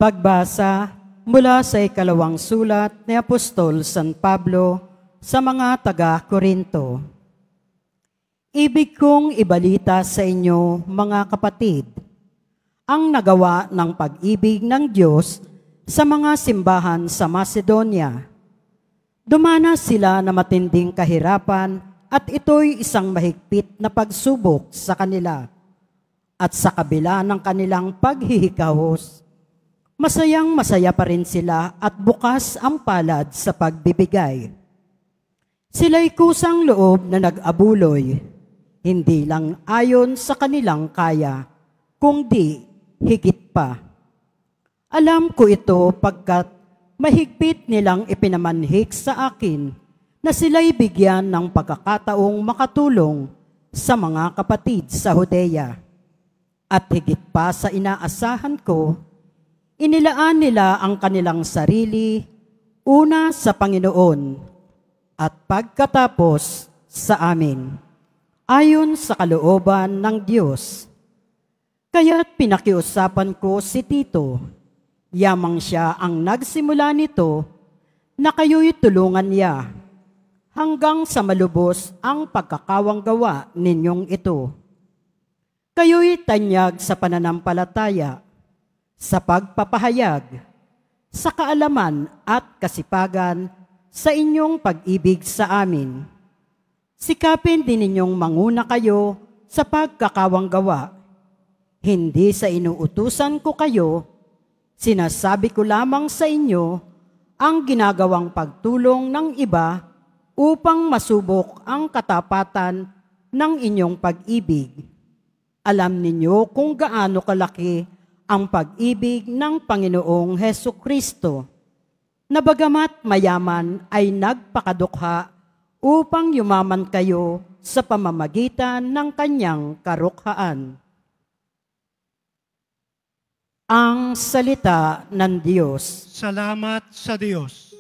Pagbasa mula sa ikalawang sulat ni Apostol San Pablo sa mga taga-Korinto. Ibig kong ibalita sa inyo, mga kapatid, ang nagawa ng pag-ibig ng Diyos sa mga simbahan sa Macedonia. Dumanas sila na matinding kahirapan at ito'y isang mahigpit na pagsubok sa kanila. At sa kabila ng kanilang paghihikahos, masayang-masaya pa rin sila at bukas ang palad sa pagbibigay. Sila'y kusang loob na nag-abuloy, hindi lang ayon sa kanilang kaya, kundi higit pa. Alam ko ito pagkat mahigpit nilang ipinamanhik sa akin na sila'y bigyan ng pagkakataong makatulong sa mga kapatid sa Judea. At higit pa sa inaasahan ko, inilaan nila ang kanilang sarili una sa Panginoon at pagkatapos sa amin, ayon sa kalooban ng Diyos. Kaya't pinakiusapan ko si Tito, yamang siya ang nagsimula nito, na kayo'y tulungan niya, hanggang sa malubos ang pagkakawanggawa ninyong ito. Kayo'y tanyag sa pananampalataya, sa pagpapahayag, sa kaalaman at kasipagan sa inyong pag-ibig sa amin. Sikapin din ninyong manguna kayo sa pagkakawanggawa. Hindi sa inuutusan ko kayo, sinasabi ko lamang sa inyo ang ginagawang pagtulong ng iba upang masubok ang katapatan ng inyong pag-ibig. Alam ninyo kung gaano kalaki ang pag-ibig ng Panginoong Hesukristo, na bagamat mayaman ay nagpakadukha upang yumaman kayo sa pamamagitan ng kanyang karukhaan. Ang salita ng Diyos. Salamat sa Diyos.